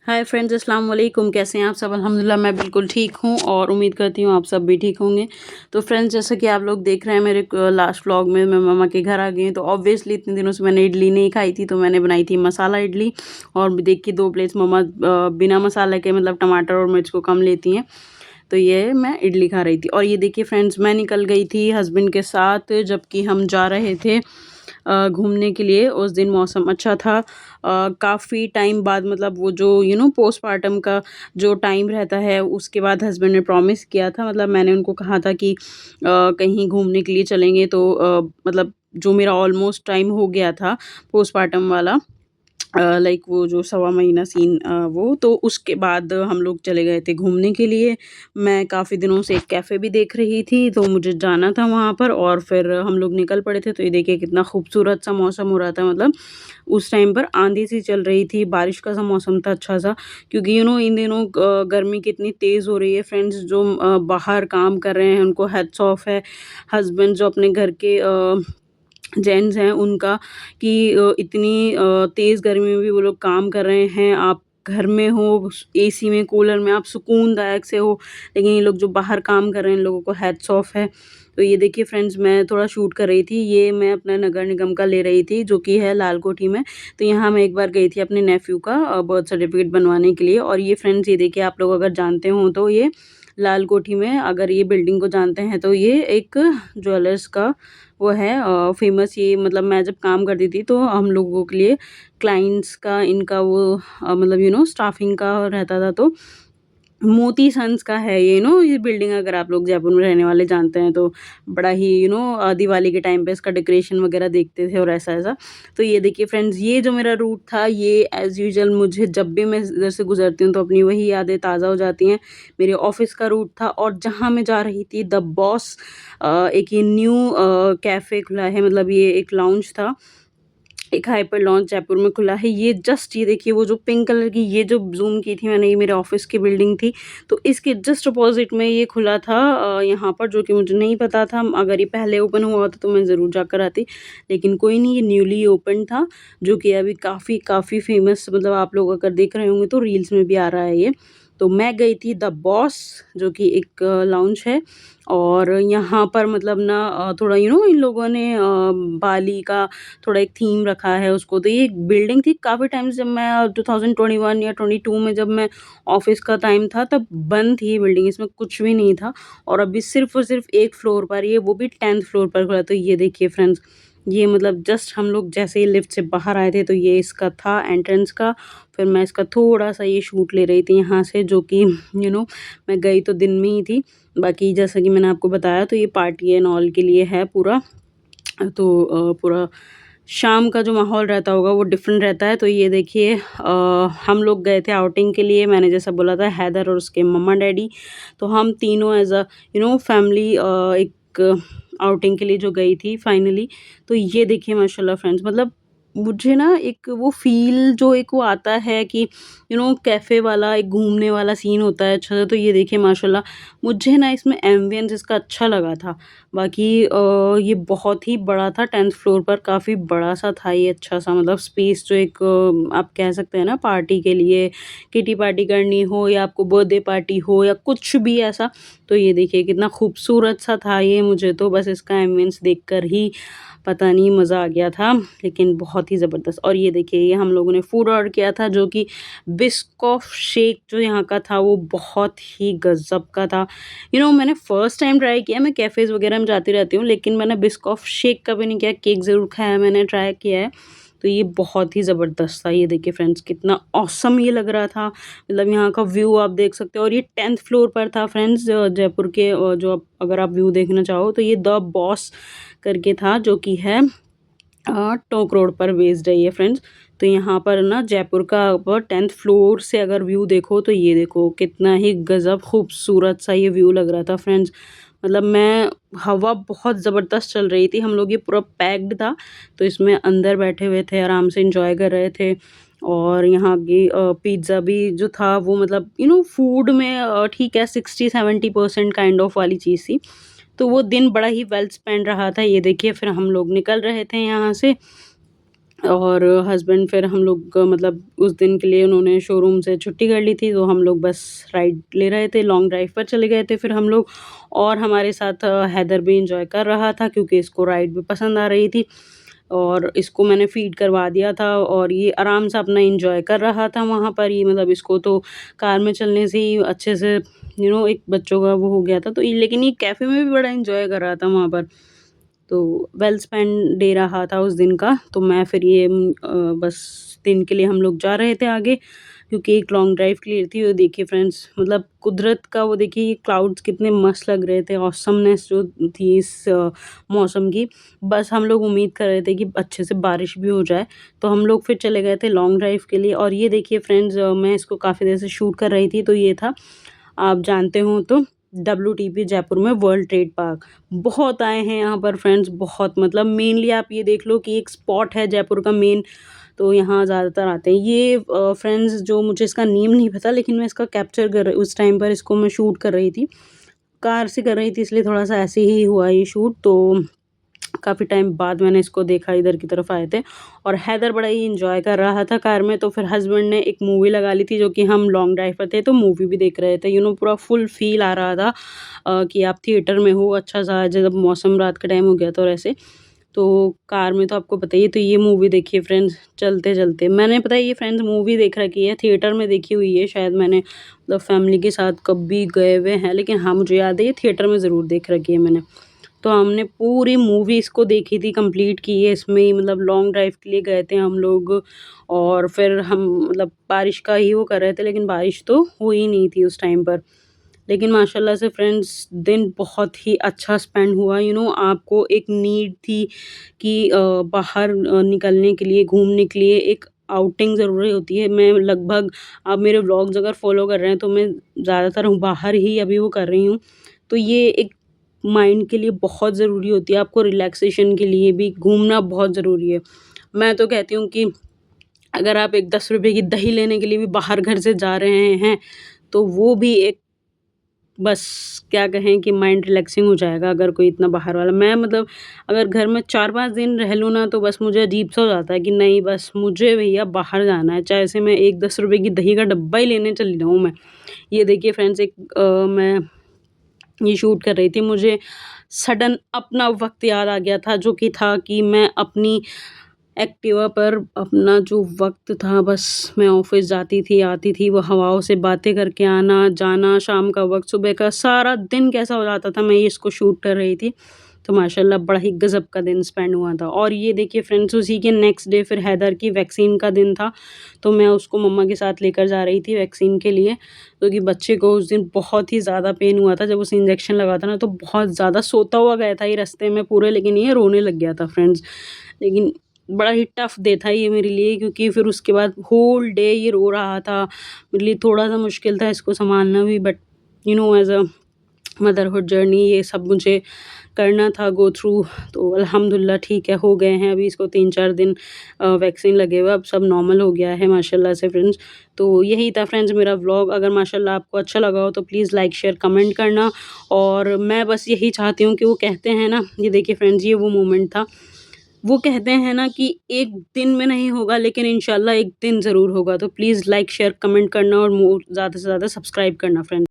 Hi friends, अस्सलाम वालेकुम। कैसे हैं आप सब? अल्हम्दुलिल्लाह मैं बिल्कुल ठीक हूँ और उम्मीद करती हूँ आप सब भी ठीक होंगे। तो फ्रेंड्स, जैसा कि आप लोग देख रहे हैं मेरे लास्ट व्लॉग में मैं मामा के घर आ गई हूँ। तो ऑब्वियसली इतने दिनों से मैंने इडली नहीं खाई थी, तो मैंने बनाई थी मसाला इडली। और देखिए 2 प्लेट्स मम्मा बिना मसाला के मतलब टमाटर और मिर्च को कम लेती हैं। तो ये मैं इडली खा रही थी और ये देखिए फ्रेंड्स, मैं निकल गई थी हस्बैंड के साथ, जबकि हम जा रहे थे घूमने के लिए। उस दिन मौसम अच्छा था। काफ़ी टाइम बाद मतलब वो जो पोस्टपार्टम का जो टाइम रहता है, उसके बाद हस्बैंड ने प्रॉमिस किया था, मतलब मैंने उनको कहा था कि कहीं घूमने के लिए चलेंगे। तो मतलब जो मेरा ऑलमोस्ट टाइम हो गया था पोस्टपार्टम वाला, लाइक वो जो सवा महीना सीन, वो तो उसके बाद हम लोग चले गए थे घूमने के लिए। मैं काफ़ी दिनों से एक कैफ़े भी देख रही थी, तो मुझे जाना था वहाँ पर और फिर हम लोग निकल पड़े थे। तो ये देखिए कितना खूबसूरत सा मौसम हो रहा था, मतलब उस टाइम पर आंधी सी चल रही थी, बारिश का सा मौसम था अच्छा-सा। क्योंकि इन दिनों गर्मी कितनी तेज़ हो रही है फ्रेंड्स। जो बाहर काम कर रहे हैं उनको हैट्स ऑफ है। हस्बैंड जो अपने घर के जेंट्स हैं उनका, कि इतनी तेज़ गर्मी में भी वो लोग काम कर रहे हैं। आप घर में हो, एसी में, कूलर में, आप सुकूनदायक से हो, लेकिन ये लोग जो बाहर काम कर रहे हैं, इन लोगों को हैट्स ऑफ है। तो ये देखिए फ्रेंड्स, मैं थोड़ा शूट कर रही थी। ये मैं अपना नगर निगम का ले रही थी, जो कि है लाल कोठी में। तो यहाँ मैं एक बार गई थी अपने नेफ्यू का बर्थ सर्टिफिकेट बनवाने के लिए। और ये फ्रेंड्स, ये देखिए, आप लोग अगर जानते हो तो ये लाल कोठी में, अगर ये बिल्डिंग को जानते हैं, तो ये एक ज्वेलर्स का वो है फ़ेमस। ये मतलब मैं जब काम करती थी तो हम लोगों के लिए क्लाइंट्स का इनका वो मतलब स्टाफिंग का रहता था। तो मोती सन्स का है ये ये बिल्डिंग, अगर आप लोग जयपुर में रहने वाले जानते हैं तो। बड़ा ही दिवाली के टाइम पे इसका डेकोरेशन वगैरह देखते थे और ऐसा-ऐसा। तो ये देखिए फ्रेंड्स, ये जो मेरा रूट था, ये एज़ यूजुअल मुझे जब भी मैं इधर से गुज़रती हूँ तो अपनी वही यादें ताज़ा हो जाती हैं। मेरे ऑफ़िस का रूट था और जहाँ मैं जा रही थी द बॉस, एक ये न्यू कैफ़े खुला है, मतलब ये एक लाउंज था। एक हाइपर लॉन्च जयपुर में खुला है। ये जस्ट ये देखिए, वो जो पिंक कलर की ये जो ज़ूम की थी मैंने, ये मेरे ऑफ़िस की बिल्डिंग थी। तो इसके जस्ट अपोज़िट में ये खुला था यहाँ पर, जो कि मुझे नहीं पता था। अगर ये पहले ओपन हुआ होता तो मैं ज़रूर जाकर आती। लेकिन कोई नहीं, ये न्यूली ओपन था, जो कि अभी काफ़ी काफ़ी फ़ेमस, मतलब आप लोग अगर देख रहे होंगे तो रील्स में भी आ रहा है ये। तो मैं गई थी द बॉस, जो कि एक लाउंज है। और यहाँ पर मतलब ना थोड़ा इन लोगों ने बाली का थोड़ा एक थीम रखा है उसको। तो ये एक बिल्डिंग थी काफ़ी टाइम से, जब मैं 2021 या 22 में जब मैं ऑफ़िस का टाइम था तब बंद थी ये बिल्डिंग, इसमें कुछ भी नहीं था। और अभी सिर्फ़ और सिर्फ़ एक फ्लोर पर, ये वो भी 10th फ्लोर पर खुला। तो ये देखिए फ्रेंड्स, ये मतलब जस्ट हम लोग जैसे ही लिफ्ट से बाहर आए थे तो ये इसका था एंट्रेंस का। फिर मैं इसका थोड़ा-सा ये शूट ले रही थी यहाँ से, जो कि मैं गई तो दिन में ही थी। बाकी जैसा कि मैंने आपको बताया, तो ये पार्टी एंड ऑल के लिए है पूरा। तो पूरा शाम का जो माहौल रहता होगा वो डिफरेंट रहता है। तो ये देखिए, हम लोग गए थे आउटिंग के लिए। मैंने जैसा बोला था, हैदर और उसके मम्मा डैडी, तो हम तीनों एज़ अ फैमिली एक आउटिंग के लिए जो गई थी फाइनली। तो ये देखिए माशाल्लाह फ्रेंड्स, मतलब मुझे ना एक वो फ़ील जो एक वो आता है कि कैफ़े वाला एक घूमने वाला सीन होता है अच्छा सा। तो ये देखिए माशाल्लाह, मुझे ना इसमें एम्बियंस इसका अच्छा लगा था। बाकी ये बहुत ही बड़ा था, 10th फ्लोर पर काफ़ी बड़ा-सा था ये, अच्छा-सा मतलब स्पेस, जो एक आप कह सकते हैं ना पार्टी के लिए, किटी पार्टी करनी हो या आपको बर्थडे पार्टी हो या कुछ भी ऐसा। तो ये देखिए कितना खूबसूरत-सा था ये, मुझे तो बस इसका एम्बियंस देखकर ही पता नहीं मज़ा आ गया था, लेकिन बहुत ही ज़बरदस्त। और ये देखिए, ये हम लोगों ने फूड ऑर्डर किया था, जो कि बिस्कॉफ शेक जो यहाँ का था वो बहुत ही गज़ब का था। मैंने फर्स्ट टाइम ट्राई किया। मैं कैफ़ेज़ वग़ैरह में जाती रहती हूँ, लेकिन मैंने बिस्कॉफ शेक कभी नहीं किया। केक ज़रूर खाया है मैंने, ट्राई किया है। तो ये बहुत ही ज़बरदस्त था। ये देखिए फ्रेंड्स, कितना ऑसम ये लग रहा था। मतलब यहाँ का व्यू आप देख सकते हो, और ये 10th फ्लोर पर था फ्रेंड्स, जयपुर के जो अगर आप व्यू देखना चाहो तो ये द बॉस करके था, जो कि है टोंक रोड पर बेस्ड है ये फ्रेंड्स। तो यहाँ पर ना जयपुर का आप 10th फ्लोर से अगर व्यू देखो तो ये देखो कितना ही गज़ब खूबसूरत सा ये व्यू लग रहा था फ्रेंड्स। मतलब मैं हवा बहुत ज़बरदस्त चल रही थी, हम लोग ये पूरा पैक्ड था, तो इसमें अंदर बैठे हुए थे, आराम से एंजॉय कर रहे थे। और यहाँ की पिज़्ज़ा भी जो था वो मतलब फूड में ठीक है, 60-70% काइंड ऑफ वाली चीज़ थी। तो वो दिन बड़ा ही वेल स्पेंड रहा था। ये देखिए, फिर हम लोग निकल रहे थे यहाँ से। और हस्बैंड फिर हम लोग मतलब उस दिन के लिए उन्होंने शोरूम से छुट्टी कर ली थी, तो हम लोग बस राइड ले रहे थे, लॉन्ग ड्राइव पर चले गए थे फिर हम लोग। और हमारे साथ हैदर भी एंजॉय कर रहा था क्योंकि इसको राइड भी पसंद आ रही थी, और इसको मैंने फ़ीड करवा दिया था और ये आराम से अपना एंजॉय कर रहा था वहाँ पर ही। मतलब इसको तो कार में चलने से ही अच्छे से एक बच्चों का वो हो गया था, तो ये लेकिन ये कैफ़े में भी बड़ा एंजॉय कर रहा था वहाँ पर। तो वेल स्पेंड डे रहा था उस दिन का। तो मैं फिर बस दिन के लिए हम लोग जा रहे थे आगे, क्योंकि एक लॉन्ग ड्राइव क्लियर थी। और देखिए फ्रेंड्स, मतलब कुदरत का वो देखिए, ये क्लाउड्स कितने मस्त लग रहे थे, ऑसमनेस जो थी इस मौसम की। बस हम लोग उम्मीद कर रहे थे कि अच्छे से बारिश भी हो जाए, तो हम लोग फिर चले गए थे लॉन्ग ड्राइव के लिए। और ये देखिए फ्रेंड्स, मैं इसको काफ़ी देर से शूट कर रही थी, तो ये था, आप जानते हो तो, WTP जयपुर में वर्ल्ड ट्रेड पार्क। बहुत आए हैं यहाँ पर फ्रेंड्स, बहुत, मतलब मेनली आप ये देख लो कि एक स्पॉट है जयपुर का मेन, तो यहाँ ज़्यादातर आते हैं। ये फ्रेंड्स, जो मुझे इसका नेम नहीं पता, लेकिन मैं इसका कैप्चर कर रही उस टाइम पर इसको मैं शूट कर रही थी। कार से कर रही थी, इसलिए थोड़ा-सा ऐसे ही हुआ ये शूट। तो काफ़ी टाइम बाद मैंने इसको देखा, इधर की तरफ आए थे, और हैदर बड़ा ही एन्जॉय कर रहा था कार में। तो फिर हस्बैंड ने एक मूवी लगा ली थी, जो कि हम लॉन्ग ड्राइव पर थे, तो मूवी भी देख रहे थे। पूरा फुल फ़ील आ रहा था कि आप थिएटर में हो, अच्छा-सा, जब मौसम रात का टाइम हो गया था और ऐसे। तो कार में तो आपको पता ही है, तो ये मूवी देखिए फ्रेंड्स चलते-चलते। मैंने, पता है, ये फ्रेंड्स मूवी देख रखी है, थिएटर में देखी हुई है शायद मैंने, मतलब फैमिली के साथ कभी गए हुए हैं, लेकिन हाँ, मुझे याद है ये थिएटर में ज़रूर देख रखी है मैंने। तो हमने पूरी मूवी इसको देखी थी, कंप्लीट की है इसमें ही, मतलब लॉन्ग ड्राइव के लिए गए थे हम लोग। और फिर हम, मतलब बारिश का ही वो कर रहे थे, लेकिन बारिश तो हुई नहीं थी उस टाइम पर। लेकिन माशाल्लाह से फ्रेंड्स, दिन बहुत ही अच्छा स्पेंड हुआ। आपको एक नीड थी कि बाहर निकलने के लिए, घूमने के लिए एक आउटिंग ज़रूरी होती है। मैं लगभग, आप मेरे व्लॉग्स अगर फ़ॉलो कर रहे हैं, तो मैं ज़्यादातर बाहर ही अभी वो कर रही हूँ। तो ये एक माइंड के लिए बहुत ज़रूरी होती है, आपको रिलैक्सेशन के लिए भी घूमना बहुत ज़रूरी है। मैं तो कहती हूँ कि अगर आप एक ₹10 की दही लेने के लिए भी बाहर घर से जा रहे हैं, तो वो भी एक, बस क्या कहें कि माइंड रिलैक्सिंग हो जाएगा अगर कोई इतना बाहर वाला। मैं, मतलब अगर घर में 4-5 दिन रह लूँ ना, तो बस मुझे अजीब-सा हो जाता है कि नहीं, बस मुझे भैया बाहर जाना है, चाहे से मैं एक ₹10 की दही का डब्बा ही लेने चली जाऊँ मैं। ये देखिए फ्रेंड्स, मैं ये शूट कर रही थी, मुझे सडन अपना वक़्त याद आ गया था, जो कि था कि मैं अपनी एक्टिवा पर, अपना जो वक़्त था, बस मैं ऑफ़िस जाती थी, आती थी, वो हवाओं से बातें करके आना, जाना, शाम का वक़्त, सुबह का, सारा दिन कैसा हो जाता था, मैं ये इसको शूट कर रही थी। तो माशाल्लाह बड़ा ही गज़ब का दिन स्पेंड हुआ था। और ये देखिए फ्रेंड्स, उसी के नेक्स्ट डे फिर हैदर की वैक्सीन का दिन था, तो मैं उसको मम्मा के साथ लेकर जा रही थी वैक्सीन के लिए, क्योंकि बच्चे को उस दिन बहुत ही ज़्यादा पेन हुआ था, जब उसे इंजेक्शन लगा था ना, तो बहुत ज़्यादा सोता हुआ गया था ये रास्ते में पूरे, लेकिन ये रोने लग गया था फ्रेंड्स। लेकिन बड़ा ही टफ डे था ये मेरे लिए, क्योंकि फिर उसके बाद होल डे ये रो रहा था। मेरे लिए थोड़ा-सा मुश्किल था इसको सँभालना भी, but as a motherhood journey ये सब मुझे करना था गो थ्रू। तो अल्हम्दुलिल्लाह ठीक है, हो गए हैं अभी इसको 3-4 दिन वैक्सीन लगे हुए, अब सब नॉर्मल हो गया है माशाल्लाह से फ्रेंड्स। तो यही था फ्रेंड्स मेरा व्लॉग। अगर माशाल्लाह आपको अच्छा लगा हो, तो प्लीज़ लाइक, शेयर, कमेंट करना। और मैं बस यही चाहती हूँ कि, वो कहते हैं ना, ये देखिए फ्रेंड्स, ये वो मोमेंट था, वो कहते हैं ना कि एक दिन में नहीं होगा, लेकिन इंशाल्लाह एक दिन ज़रूर होगा। तो प्लीज़ लाइक, शेयर, कमेंट करना, और ज़्यादा से ज़्यादा सब्सक्राइब करना फ्रेंड्स।